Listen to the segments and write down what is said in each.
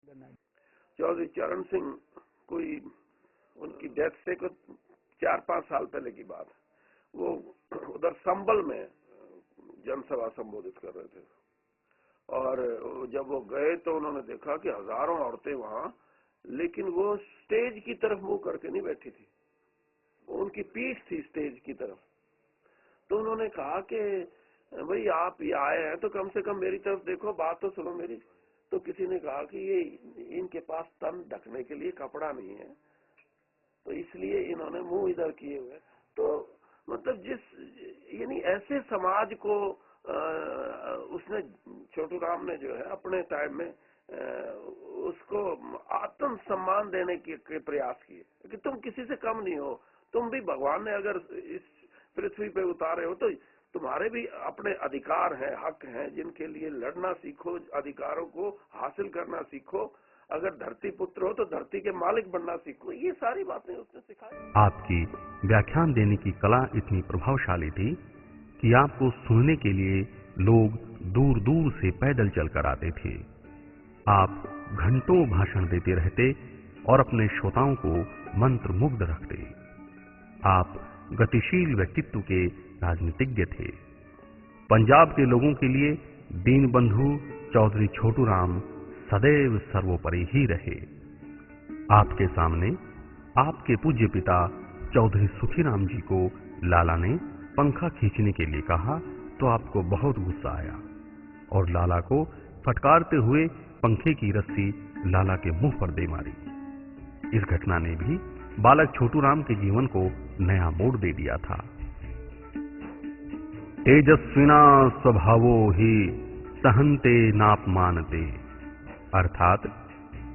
चौधरी चरण सिंह कोई उनकी डेथ से कुछ 4-5 साल पहले की बात है। वो उधर संबल में जनसभा संबोधित कर रहे थे और जब वो गए तो उन्होंने देखा कि हजारों औरतें वहां, लेकिन वो स्टेज की तरफ मुंह करके नहीं बैठी थी, उनकी पीठ थी स्टेज की तरफ। तो उन्होंने कहा कि भाई आप ये आए हैं तो कम से कम मेरी तरफ देखो, बात तो सुनो मेरी। तो किसी ने कहा कि ये इनके पास तन ढकने के लिए कपड़ा नहीं है, तो इसलिए इन्होंने मुंह इधर किए हुए। तो मतलब यानी ऐसे समाज को उसने, छोटू राम ने जो है अपने टाइम में उसको आत्म सम्मान देने के प्रयास किए कि तुम किसी से कम नहीं हो, तुम भी भगवान ने अगर इस पृथ्वी पे उतारे हो तो तुम्हारे भी अपने अधिकार हैं, हक हैं, जिनके लिए लड़ना सीखो, अधिकारों को हासिल करना सीखो। अगर धरती पुत्र हो तो धरती के मालिक बनना सीखो। ये सारी बातें उसने सिखाई। आपकी व्याख्यान देने की कला इतनी प्रभावशाली थी कि आपको सुनने के लिए लोग दूर दूर से पैदल चलकर आते थे। आप घंटों भाषण देते रहते और अपने श्रोताओं को मंत्रमुग्ध रखते। आप गतिशील व्यक्तित्व के राजनीतिज्ञ थे। पंजाब के लोगों के लिए दीनबंधु चौधरी छोटू राम सदैव सर्वोपरि ही रहे। आपके सामने आपके पूज्य पिता चौधरी सुखीराम जी को लाला ने पंखा खींचने के लिए कहा तो आपको बहुत गुस्सा आया और लाला को फटकारते हुए पंखे की रस्सी लाला के मुंह पर दे मारी। इस घटना ने भी बालक छोटू राम के जीवन को नया मोड़ दे दिया था। तेजस्विना स्वभावो ही सहन्ते नापमानते, अर्थात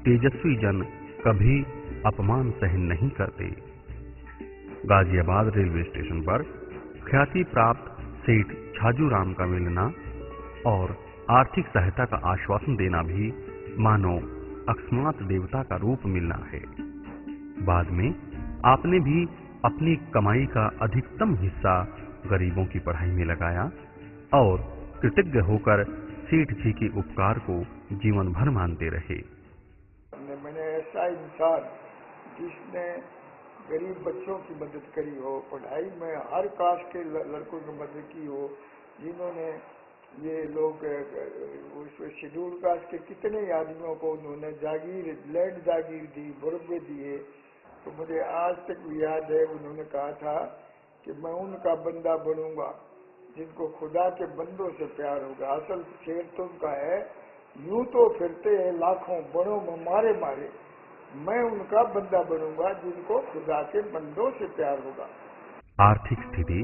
तेजस्वी जन कभी अपमान सहन नहीं करते। गाजियाबाद रेलवे स्टेशन पर ख्याति प्राप्त सेठ छाजू राम का मिलना और आर्थिक सहायता का आश्वासन देना भी मानो अकस्मात देवता का रूप मिलना है। बाद में आपने भी अपनी कमाई का अधिकतम हिस्सा गरीबों की पढ़ाई में लगाया और कृतज्ञ होकर सेठ जी के उपकार को जीवन भर मानते रहे। मैंने ऐसा इंसान जिसने गरीब बच्चों की मदद करी हो, पढ़ाई में हर कास्ट के लड़कों की मदद की हो, जिन्होंने ये लोग शेड्यूल कास्ट के कितने आदमियों को उन्होंने जागीर, लैंड जागीर दी, मुरब्बे दिए। तो मुझे आज तक भी याद है उन्होंने कहा था कि मैं उनका बंदा बनूंगा जिनको खुदा के बंदों से प्यार होगा। असल शेर तो उनका है, यूं तो फिरते हैं लाखों बड़ों में मारे मारे, मैं उनका बंदा बनूंगा जिनको खुदा के बंदों से प्यार होगा। आर्थिक स्थिति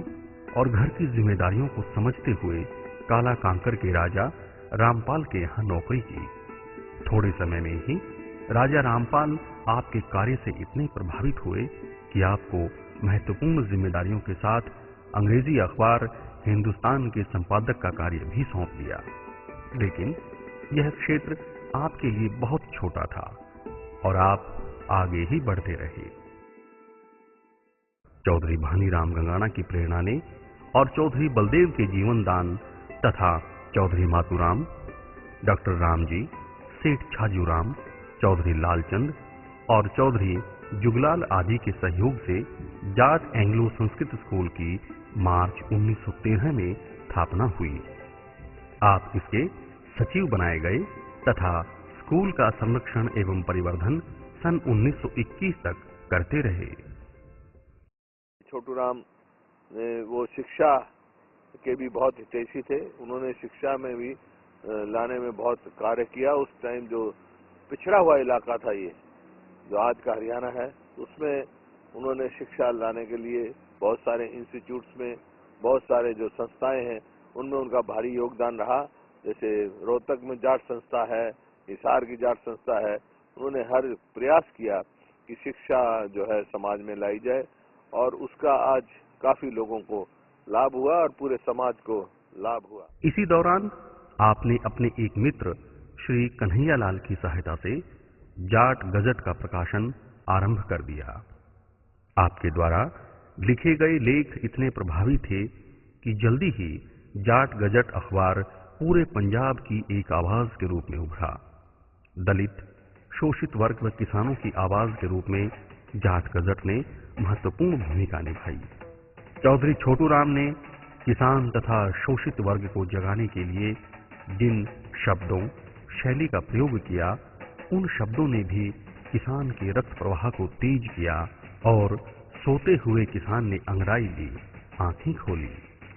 और घर की जिम्मेदारियों को समझते हुए काला कांकर के राजा रामपाल के यहाँ नौकरी की। थोड़े समय में ही राजा रामपाल आपके कार्य से इतने प्रभावित हुए कि आपको महत्वपूर्ण जिम्मेदारियों के साथ अंग्रेजी अखबार हिंदुस्तान के संपादक का कार्य भी सौंप दिया। लेकिन यह क्षेत्र आपके लिए बहुत छोटा था और आप आगे ही बढ़ते रहे। चौधरी भानीराम गंगाना की प्रेरणा ने और चौधरी बलदेव के जीवन दान तथा चौधरी मातूराम, डॉक्टर रामजी, सेठ छाजूराम, चौधरी लालचंद और चौधरी जुगलाल आदि के सहयोग से जाट एंग्लो संस्कृत स्कूल की मार्च 1913 में स्थापना हुई। आप इसके सचिव बनाए गए तथा स्कूल का संरक्षण एवं परिवर्धन सन 1921 तक करते रहे। छोटू राम वो शिक्षा के भी बहुत हितैषी थे। उन्होंने शिक्षा में भी लाने में बहुत कार्य किया। उस टाइम जो पिछड़ा हुआ इलाका था, ये जो आज का हरियाणा है, उसमें उन्होंने शिक्षा लाने के लिए बहुत सारे इंस्टीट्यूट्स में, बहुत सारे जो संस्थाएं हैं उनमें उनका भारी योगदान रहा। जैसे रोहतक में जाट संस्था है, हिसार की जाट संस्था है। उन्होंने हर प्रयास किया कि शिक्षा जो है समाज में लाई जाए और उसका आज काफी लोगों को लाभ हुआ और पूरे समाज को लाभ हुआ। इसी दौरान आपने अपने एक मित्र श्री कन्हैयालाल की सहायता से जाट गजट का प्रकाशन आरंभ कर दिया। आपके द्वारा लिखे गए लेख इतने प्रभावी थे कि जल्दी ही जाट गजट अखबार पूरे पंजाब की एक आवाज के रूप में उभरा। दलित, शोषित वर्ग व किसानों की आवाज के रूप में जाट गजट ने महत्वपूर्ण भूमिका निभाई। चौधरी छोटू राम ने किसान तथा शोषित वर्ग को जगाने के लिए जिन शब्दों शैली का प्रयोग किया, उन शब्दों ने भी किसान के रक्त प्रवाह को तेज किया और सोते हुए किसान ने अंगड़ाई ली, आंखें खोली।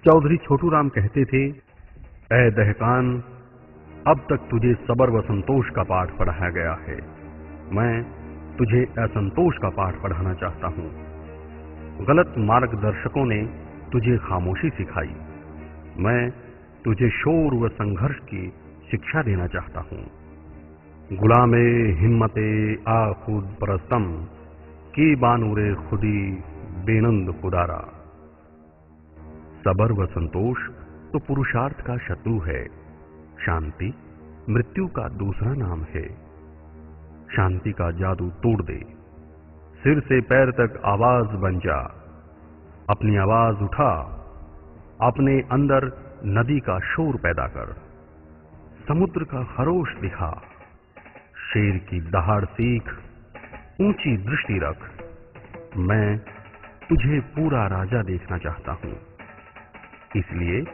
चौधरी छोटू राम कहते थे, ऐ दहकान, अब तक तुझे सबर व संतोष का पाठ पढ़ाया गया है, मैं तुझे असंतोष का पाठ पढ़ाना चाहता हूँ। गलत मार्गदर्शकों ने तुझे खामोशी सिखाई, मैं तुझे शोर व संघर्ष की शिक्षा देना चाहता हूँ। गुलामे हिम्मते आ खुद परस्तम की बानूरे खुदी बेनंद खुदारा। सबर व संतोष तो पुरुषार्थ का शत्रु है, शांति मृत्यु का दूसरा नाम है। शांति का जादू तोड़ दे, सिर से पैर तक आवाज बन जा, अपनी आवाज उठा, अपने अंदर नदी का शोर पैदा कर, समुद्र का खरोश दिखा, शेर की दहाड़ सीख, ऊंची दृष्टि रख, मैं तुझे पूरा राजा देखना चाहता हूं। इसलिए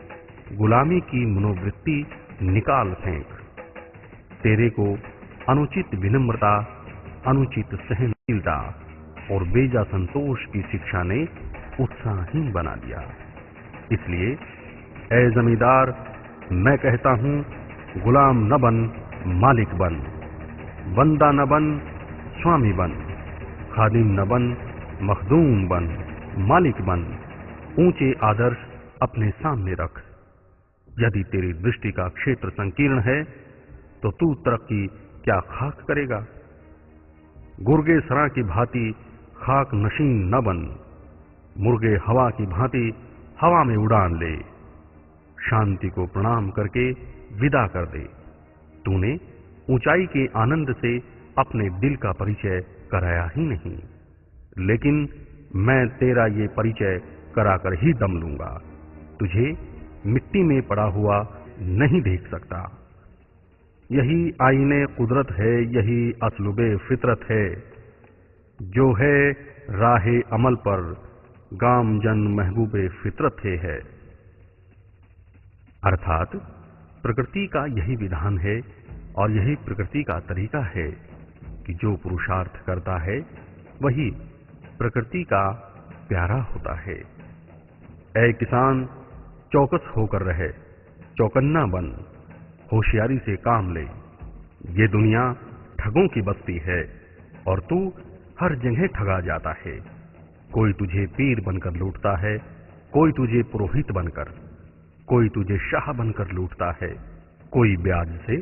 गुलामी की मनोवृत्ति निकाल फेंक। तेरे को अनुचित विनम्रता, अनुचित सहनशीलता और बेजा संतोष की शिक्षा ने उत्साहहीन बना दिया। इसलिए ऐ जमींदार, मैं कहता हूं, गुलाम न बन, मालिक बन, बंदा न बन, स्वामी बन, खादिम न बन, मखदूम बन, मालिक बन। ऊंचे आदर्श अपने सामने रख। यदि तेरी दृष्टि का क्षेत्र संकीर्ण है तो तू तरक्की क्या खाक करेगा। गुर्गे सरा की भांति खाक नशीन न बन, मुर्गे हवा की भांति हवा में उड़ान ले। शांति को प्रणाम करके विदा कर दे। तूने ऊंचाई के आनंद से अपने दिल का परिचय कराया ही नहीं, लेकिन मैं तेरा ये परिचय कराकर ही दम लूंगा। तुझे मिट्टी में पड़ा हुआ नहीं देख सकता। यही आईने कुदरत है, यही असलुबे फितरत है, जो है राहे अमल पर गाम जन महबूबे फितरत है। अर्थात प्रकृति का यही विधान है और यही प्रकृति का तरीका है कि जो पुरुषार्थ करता है वही प्रकृति का प्यारा होता है। ऐ किसान, चौकस होकर रहे, चौकन्ना बन, होशियारी से काम ले। ये दुनिया ठगों की बस्ती है और तू हर जगह ठगा जाता है। कोई तुझे पीर बनकर लूटता है, कोई तुझे पुरोहित बनकर, कोई तुझे शाह बनकर लूटता है, कोई ब्याज से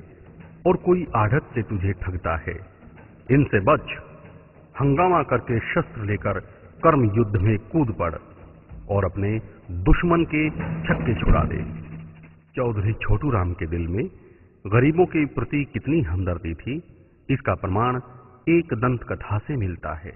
और कोई आढ़त से तुझे ठगता है। इनसे बच, हंगामा करके शस्त्र लेकर कर्म युद्ध में कूद पड़ और अपने दुश्मन के छक्के छुड़ा दे। चौधरी छोटू राम के दिल में गरीबों के प्रति कितनी हमदर्दी थी, इसका प्रमाण एक दंत कथा से मिलता है।